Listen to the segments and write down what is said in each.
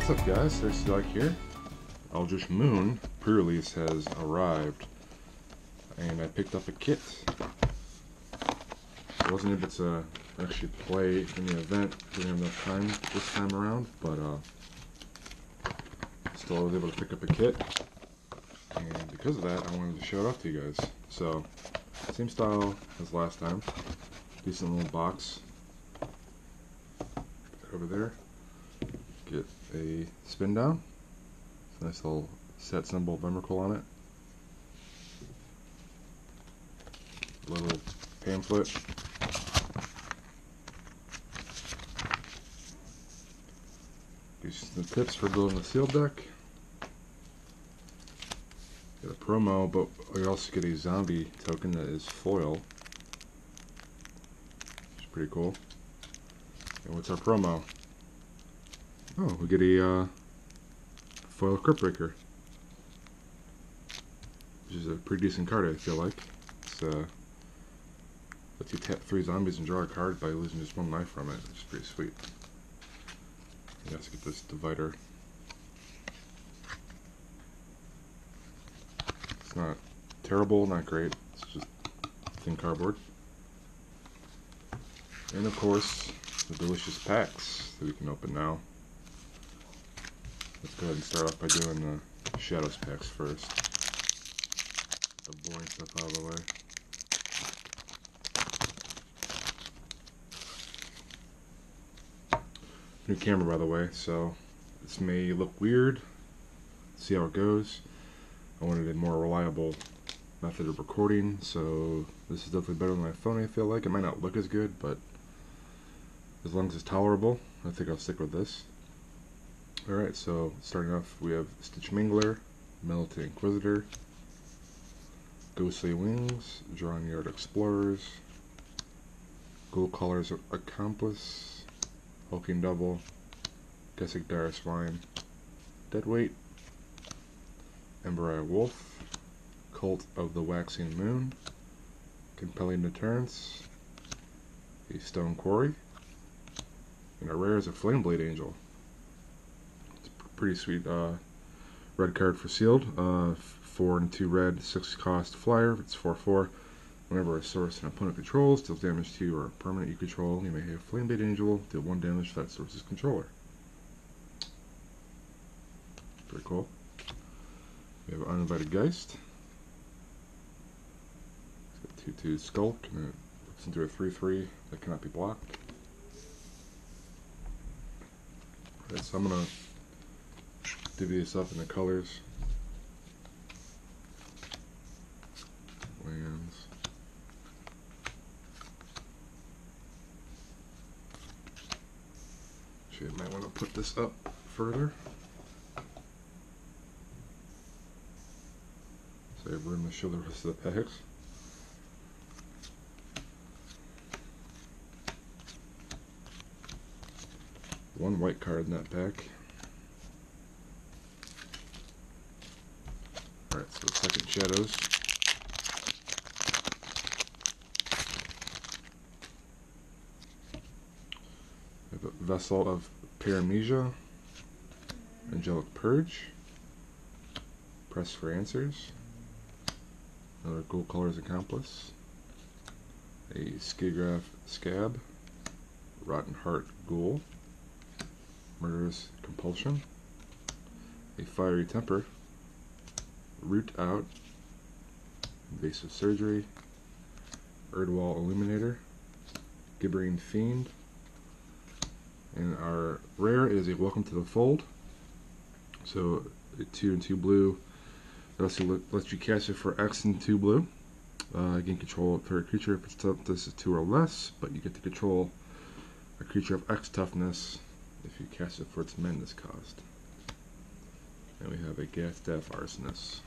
What's up, guys? thirstydog here. Eldritch Moon pre-release has arrived, and I picked up a kit. I wasn't able to actually play in the event, didn't have enough time this time around, but still I was able to pick up a kit, and because of that I wanted to show it off to you guys. So, same style as last time, decent little box. Over there, get a spin down, nice little set symbol of Emrakul on it, little pamphlet, gives you the tips for building the sealed deck. Get a promo, but we also get a zombie token that is foil, which is pretty cool. And what's our promo? Oh, we get a foil Crypt Breaker, which is a pretty decent card, I feel like. It's lets you tap 3 zombies and draw a card by losing just 1 life from it, which is pretty sweet. Let's get this divider. It's not terrible, not great. It's just thin cardboard. And of course, the delicious packs that we can open now. Let's go ahead and start off by doing the Shadows packs first. Get the boring stuff out of the way. New camera, by the way, so this may look weird. See how it goes. I wanted a more reliable method of recording, so this is definitely better than my phone, I feel like. It might not look as good, but as long as it's tolerable, I think I'll stick with this. Alright, so starting off, we have Stitch Mingler, Militant Inquisitor, Ghostly Wings, Drawing Yard Explorers, Gold Colors Accomplice, Hulking Double, Gessic Dire Swine, Deadweight, Ember Eye Wolf, Cult of the Waxing Moon, Compelling Deterrence, a Stone Quarry, and our rare is a Flameblade Angel. It's a pretty sweet red card for sealed. 4 and 2 red, 6 cost flyer. It's 4/4. Whenever a source an opponent controls deals damage to you or a permanent you control, you may have Flameblade Angel deal 1 damage to that source's controller. Pretty cool. We have Uninvited Geist. It's got 2/2 Skulk, and it looks into a 3/3 that cannot be blocked. Alright, so I'm going to divvy this up into colors. Lands. Actually, I might want to put this up further, so I have room to show the rest of the packs. One white card in that pack. Alright, so the second Shadows. We have a Vessel of Paramnesia, Angelic Purge, Press for Answers, another Gold Colors Accomplice, a Skigraph Scab, Rotten Heart Ghoul, Murderous Compulsion, a Fiery Temper, Root Out, Invasive Surgery, Erdwall Illuminator, Gibbering Fiend, and our rare is a Welcome to the Fold. So a 2 and 2 blue, it also lets you cast it for X and 2 blue. You can control a third creature if its toughness is 2 or less, but you get to control a creature of X toughness if you cast it for its madness cost. And we have a Gas-Staff Arsonist.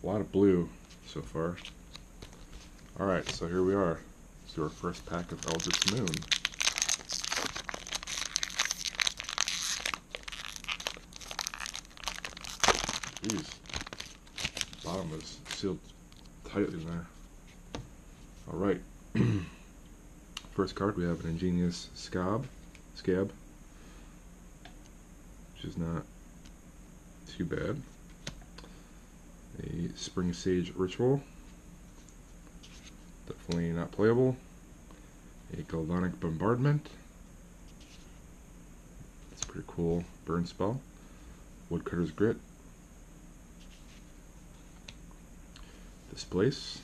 A lot of blue so far. Alright, so here we are. Let's do our first pack of Eldritch Moon. Jeez. Bottom is sealed tightly in there. Alright. First card, we have an Ingenious Scab. which is not too bad. A Spring Sage Ritual, definitely not playable. A Galvanic Bombardment, that's a pretty cool burn spell. Woodcutter's Grit, Displace,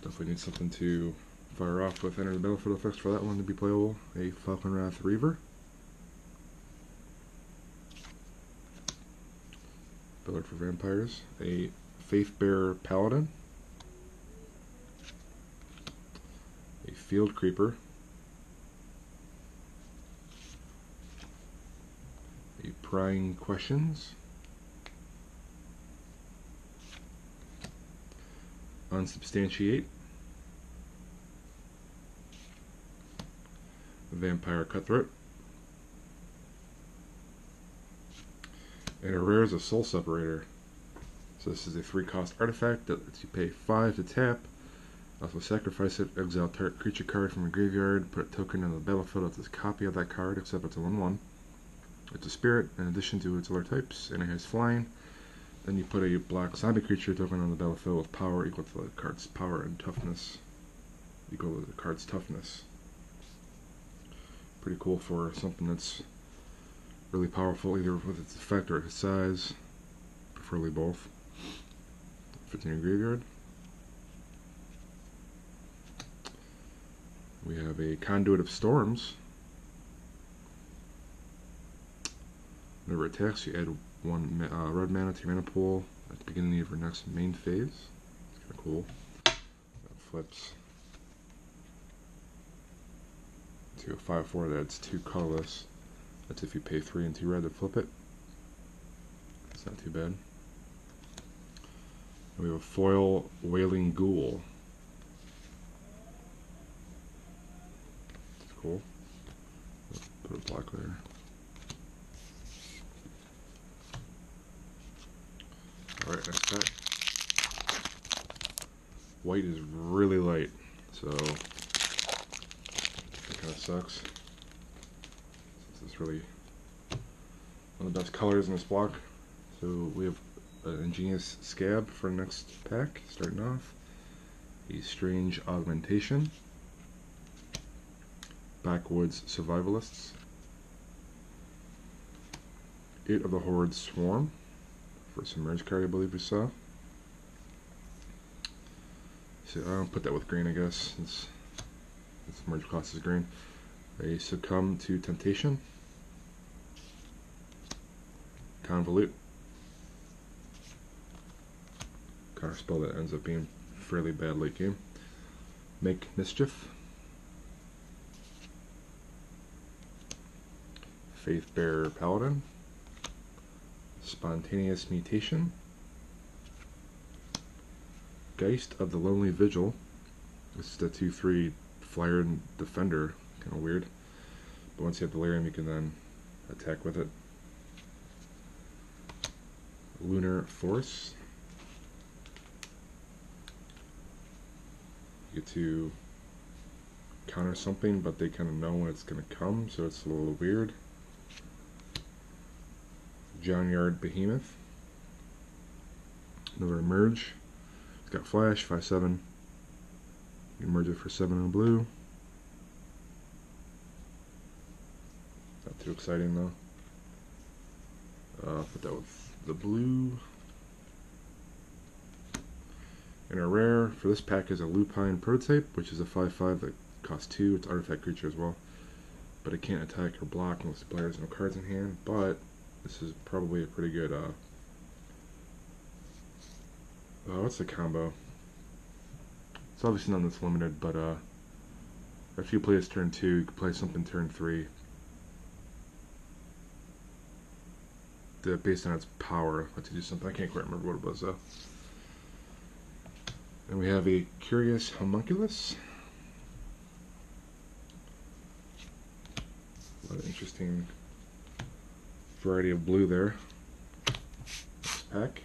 definitely need something to fire off with enter the battlefield effects for that one to be playable. A Falconwrath Reaver, Billard for Vampires, a Faithbearer Paladin, a Field Creeper, a Prying Questions, Unsubstantiate, Vampire Cutthroat, and a rare is a Soul Separator. So this is a 3-cost artifact that lets you pay 5 to tap. Also sacrifice it, exile target creature card from your graveyard, put a token on the battlefield with this copy of that card, except it's a 1/1. It's a spirit, in addition to its other types, and it has flying. Then you put a black zombie creature token on the battlefield with power equal to the card's power and toughness. Equal to the card's toughness. Pretty cool for something that's really powerful, either with its effect or its size, preferably both. Fits in your graveyard. We have a Conduit of Storms. Whenever it attacks, you add 1 red mana to your mana pool at the beginning of your next main phase. It's kind of cool. That flips to a 5/4 that's 2 colorless. That's if you pay 3 and 2 red to flip it. It's not too bad. And we have a foil Wailing Ghoul. It's cool. Put a black there. Alright, next pack. White is really light, so that kind of sucks. This is really one of the best colors in this block. So we have an Ingenious Scab for next pack, starting off. A Strange Augmentation. Backwoods Survivalists. 8 of the Horde Swarm. For some merge card, I believe we saw. So I'll put that with green, I guess, since its merge cost is green. A Succumb to Temptation. Convolute. Counter spell that ends up being fairly bad late game. Make Mischief. Faithbearer Paladin. Spontaneous Mutation. Geist of the Lonely Vigil. This is the 2/3 flyer and defender. Kind of weird. But once you have Delirium, you can then attack with it. Lunar Force. You get to counter something, but they kind of know when it's going to come, so it's a little weird. Johnyard Behemoth. Another merge. It's got flash, 5/7. You merge it for 7 in blue. Not too exciting though. Put that with the blue. And a rare for this pack is a Lupine Prototype, which is a 5/5 that costs 2. It's artifact creature as well. But it can't attack or block unless the player has no cards in hand. But this is probably a pretty good, what's the combo? It's obviously none that's limited, but if you play this turn 2, you can play something turn 3. Based on its power, lets you do something. I can't quite remember what it was though. And we have a Curious Homunculus. A lot of interesting variety of blue there. Next pack.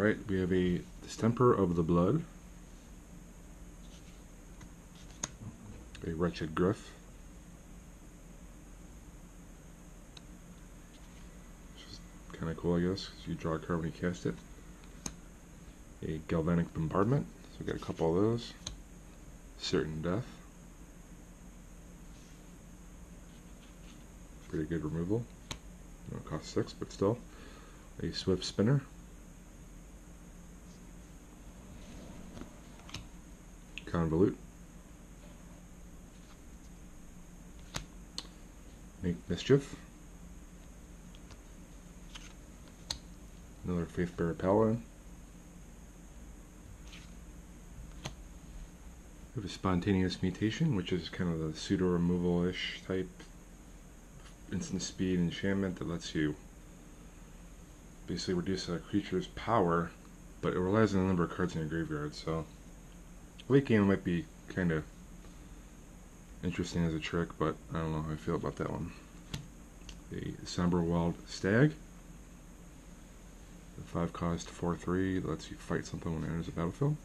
Alright, we have a Distemper of the Blood, a Wretched Griff, which is kind of cool, I guess, because you draw a card when you cast it. A Galvanic Bombardment, so we got a couple of those. Certain Death, pretty good removal. It costs 6, but still. A Swift Spinner, Convolute, Make Mischief, another Faithbearer Paladin. We have a Spontaneous Mutation, which is kind of the pseudo removal-ish type instant speed enchantment that lets you basically reduce a creature's power, but it relies on the number of cards in your graveyard, so late game might be kind of interesting as a trick, but I don't know how I feel about that one. A Somber Wild Stag, the 5 cost 4/3 that lets you fight something when it enters the battlefield.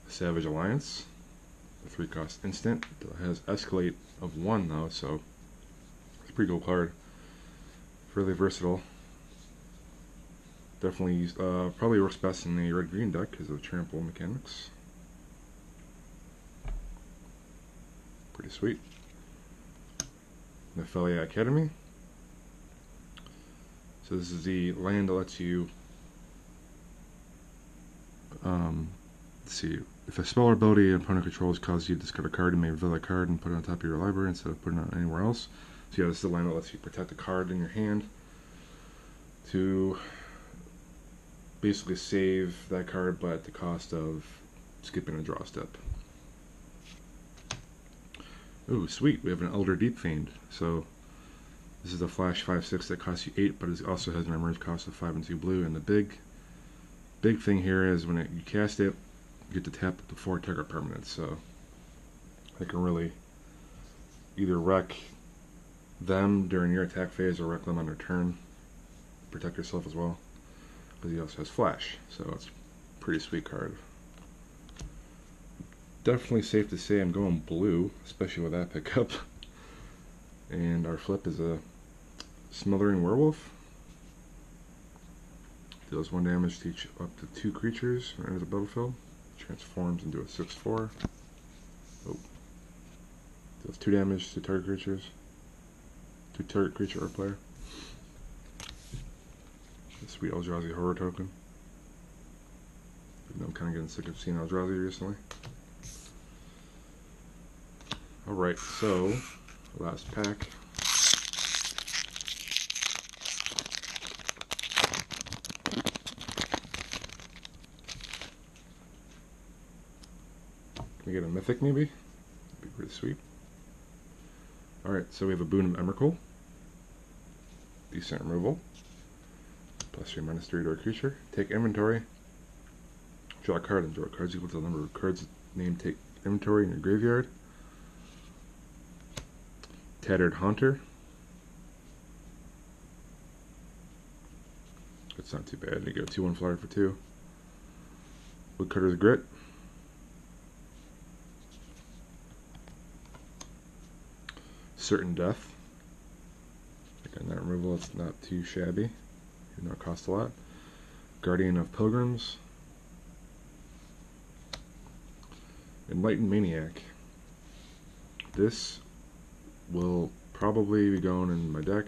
A Savage Alliance, the 3 cost instant, it has Escalate of 1 though, so it's a pretty cool card. Fairly versatile. Definitely probably works best in the red-green deck because of trample mechanics. Pretty sweet. Nephelia Academy. So this is the land that lets you let's see, if a spell or ability an opponent controls causes you to discard a card, you may reveal that card and put it on top of your library instead of putting it on anywhere else. So yeah, this is the land that lets you protect a card in your hand to basically save that card, but at the cost of skipping a draw step. Ooh, sweet, we have an Elder Deep-fiend. So this is a flash 5/6 that costs you 8, but it also has an emerge cost of 5 and 2 blue. And the big thing here is when you cast it, you get to tap up to 4 target permanents. So it can really either wreck them during your attack phase or wreck them on their turn. Protect yourself as well, because he also has flash, so it's a pretty sweet card. Definitely safe to say I'm going blue, especially with that pickup. And our flip is a Smothering Werewolf. Deals 1 damage to each up to 2 creatures when it enters the battlefield. Transforms into a 6/4. Oh. Deals 2 damage to target creatures. To target creature or player. The sweet Eldrazi horror token. I'm kind of getting sick of seeing Eldrazi recently. Alright, so last pack. Can we get a mythic maybe? That'd be pretty sweet. Alright, so we have a Boon of Emrakul. Decent removal. +3 -3 to a creature. Take inventory. Draw a card and draw cards equal to the number of cards named take inventory in your graveyard. Tattered Haunter. It's not too bad. You get a 2/1 flyer for 2. Woodcutter's Grit. Certain Death. Again, that removal is not too shabby, even though it costs a lot. Guardian of Pilgrims. Enlightened Maniac. This will probably be going in my deck,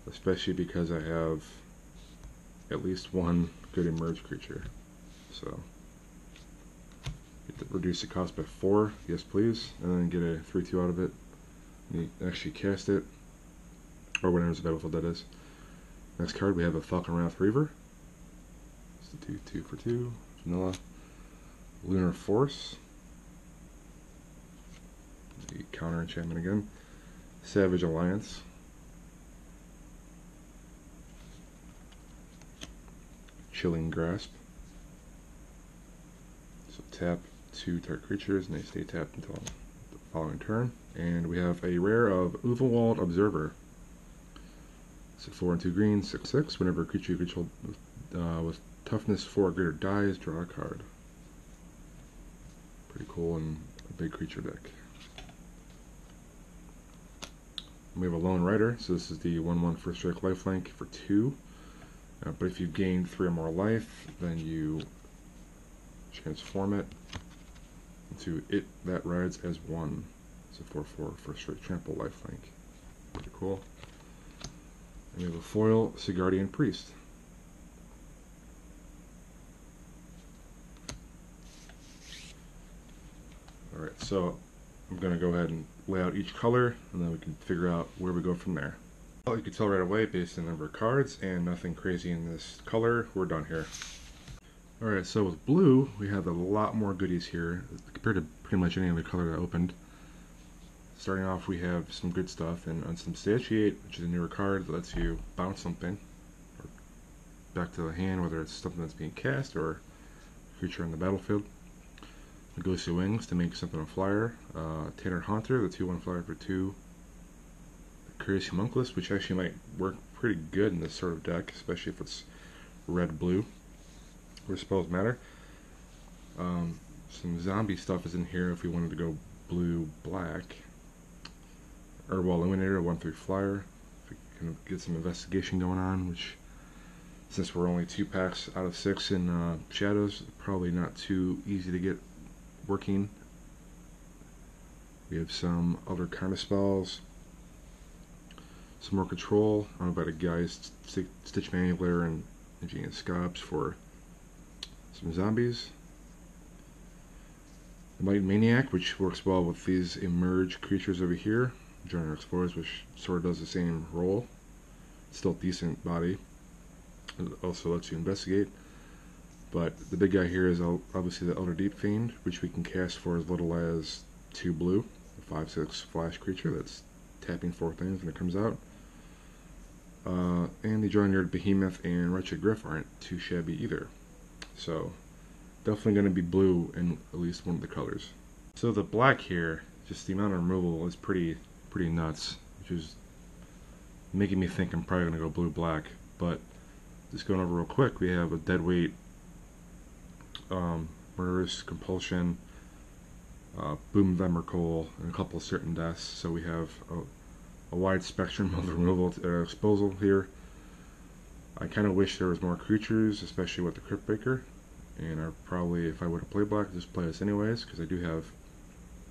especially because I have at least 1 good emerge creature. So get to reduce the cost by 4, yes please, and then get a 3/2 out of it. You actually cast it, or when it enters the battlefield, that is. Next card we have a Falconwrath Reaver. It's the 2/2 for 2, vanilla. Lunar Force. The counter enchantment again. Savage Alliance. Chilling Grasp. So tap 2 target creatures and they stay tapped until the following turn. And we have a rare of Uvalwald Observer. So 4 and 2 green, 6/6. Whenever a creature you control with toughness 4 or greater dies, draw a card. Pretty cool in a big creature deck. And we have a Lone Rider, so this is the 1/1 first strike lifelink for 2. But if you gain 3 or more life, then you transform it into it that rides as 1. So 4/4 first strike trample lifelink. Pretty cool. And we have a foil Sigardian Priest. Alright, so I'm going to go ahead and lay out each color, and then we can figure out where we go from there. Well, you can tell right away based on the number of cards, and nothing crazy in this color. We're done here. Alright, so with blue, we have a lot more goodies here compared to pretty much any other color that I opened. Starting off, we have some good stuff, and Unsubstantiate, which is a newer card that lets you bounce something or back to the hand, whether it's something that's being cast or a creature on the battlefield. Ghostly Wings to make something a flyer. Tanner Haunter, the 2/1 flyer for 2. Curious Homunculus, which actually might work pretty good in this sort of deck, especially if it's red-blue, where spells matter. Some zombie stuff is in here if we wanted to go blue-black. Herbal Illuminator, a 1/3 flyer. If we can get some investigation going on, which, since we're only 2 packs out of 6 in Shadows, probably not too easy to get working. We have some other kind of spells. Some more control. I'm about a guy's Stitch Manipulator and Engineering Scabs for some zombies. The Might Maniac, which works well with these emerge creatures over here. Joiner Explorers, which sort of does the same role. Still decent body. It also lets you investigate. But the big guy here is obviously the Elder Deep-fiend, which we can cast for as little as 2 blue. A 5/6 flash creature that's tapping 4 things when it comes out. And the Joiner Behemoth and Wretched Griff aren't too shabby either. So definitely going to be blue in at least one of the colors. So the black here, just the amount of removal is pretty nuts, which is making me think I'm probably going to go blue-black. But just going over real quick, we have a Deadweight, Murderous Compulsion, Boom Vemmercoal, and a couple of certain deaths. So we have a wide spectrum of removal at our disposal here. I kind of wish there was more creatures, especially with the Cryptbreaker. And I probably, if I would have played black, just play this anyways, because I do have,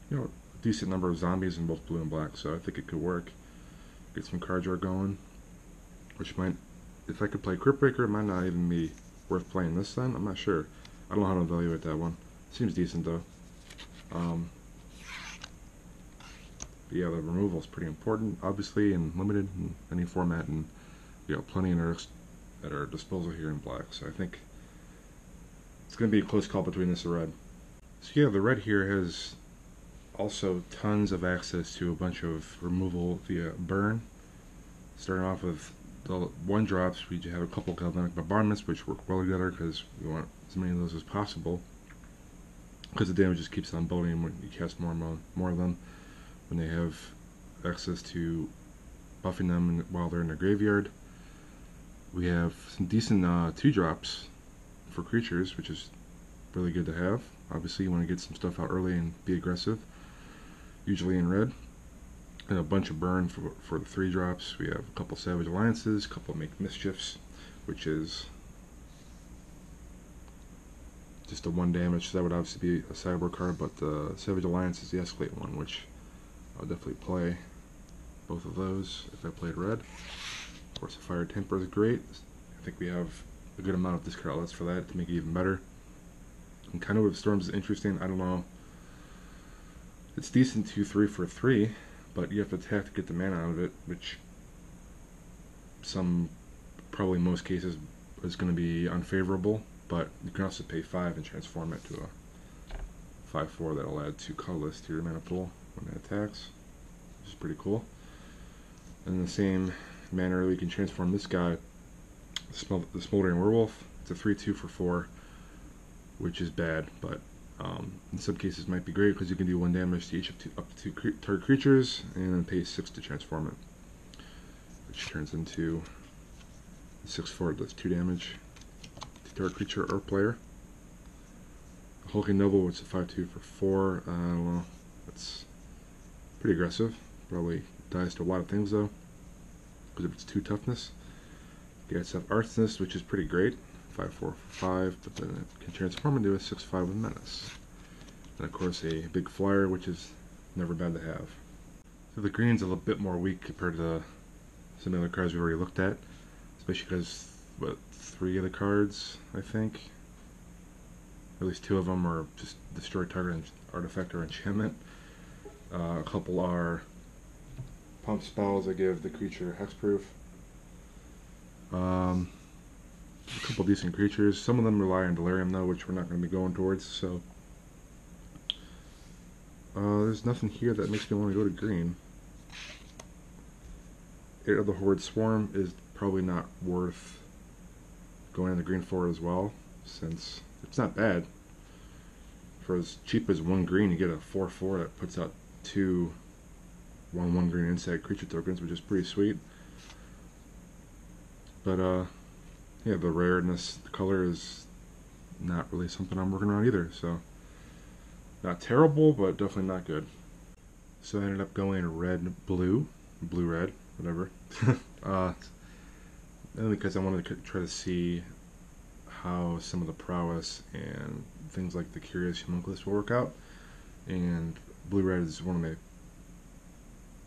you know, a decent number of zombies in both blue and black, so I think it could work. Get some card draw going, which might, if I could play Cryptbreaker, it might not even be worth playing this then. I'm not sure. I don't know how to evaluate that one. Seems decent though. But yeah, the removal is pretty important, obviously, and limited in any format, and you know, plenty at our disposal here in black. So I think it's going to be a close call between this and red. So yeah, the red here has also tons of access to a bunch of removal via burn. Starting off with the 1-drops, we have a couple of Galvanic Bombardments, which work well together because we want as many of those as possible. Because the damage just keeps on building when you cast more of them. When they have access to buffing them while they're in their graveyard. We have some decent 2-drops for creatures, which is really good to have. Obviously, you want to get some stuff out early and be aggressive, usually in red. And a bunch of burn for the 3-drops. We have a couple Savage Alliances, a couple Make Mischiefs, which is just a 1 damage, so that would obviously be a sideboard card, but the Savage Alliance is the Escalate one, which I'll definitely play both of those if I played red. Of course, the Fire Temper is great. I think we have a good amount of discard outlets for that to make it even better. And kind of with Storms is interesting. I don't know. It's decent 2/3 for 3, but you have to attack to get the mana out of it, which probably most cases is going to be unfavorable. But you can also pay 5 and transform it to a 5/4 that'll add 2 colorless to your mana pool when it attacks, which is pretty cool. In the same manner, we can transform this guy, the Smoldering Werewolf. It's a 3/2 for 4, which is bad, but in some cases might be great because you can do 1 damage to each of up to 2 target creatures, and then pay 6 to transform it, which turns into 6/4 does 2 damage to target creature or player. Hulking Noble, which is a 5/2 for 4. Well, that's pretty aggressive. Probably dies to a lot of things though, because of its 2 toughness. You guys have Arsonist, which is pretty great. 5/4 for 5, but then it can transform into a 6/5 with Menace. And of course a big flyer, which is never bad to have. So the green's a little bit more weak compared to some of the other cards we've already looked at, especially because, what, 3 of the cards, I think, at least 2 of them are just destroy target artifact or enchantment. A couple are pump spells that give the creature hexproof. A couple decent creatures. Some of them rely on Delirium though, which we're not going to be going towards, so there's nothing here that makes me want to go to green. 8 of the Horde Swarm is probably not worth going in the green for as well, since it's not bad. For as cheap as 1 green, you get a 4/4 that puts out 2 1/1 green inside creature tokens, which is pretty sweet. But yeah, the rareness, the color is not really something I'm working on either, so not terrible, but definitely not good. So I ended up going red-blue, blue-red, whatever. Only because I wanted to try to see how some of the prowess and things like the Curious Homunculus will work out. And blue-red is one of my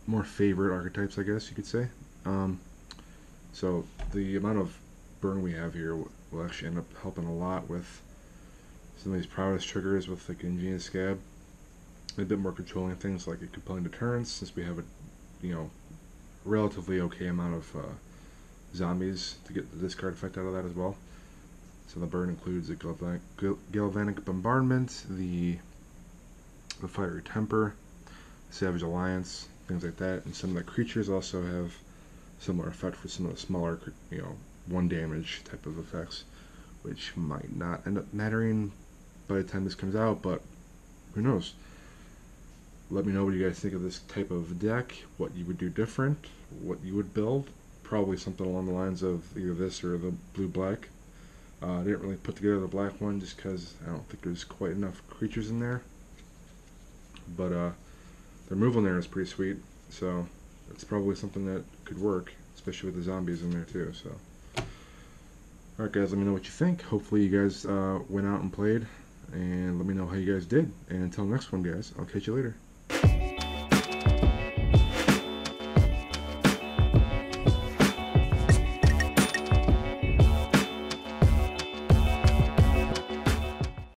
more favorite archetypes, I guess you could say. So the amount of burn we have here will actually end up helping a lot with some of these prowess triggers with like Ingenious Scab. A bit more controlling things like a compelling deterrence, since we have a relatively okay amount of zombies to get the discard effect out of that as well. So the burn includes the Galvanic Bombardment, the Fiery Temper, Savage Alliance, things like that, and some of the creatures also have similar effect for some of the smaller, 1 damage type of effects, which might not end up mattering by the time this comes out, but who knows. Let me know what you guys think of this type of deck, what you would do different, what you would build. Probably something along the lines of either this or the blue-black. I didn't really put together the black one just because I don't think there's quite enough creatures in there. But the removal in there is pretty sweet, so it's probably something that could work, especially with the zombies in there too. So, alright guys, let me know what you think. Hopefully you guys went out and played, and let me know how you guys did. And until next one guys, I'll catch you later.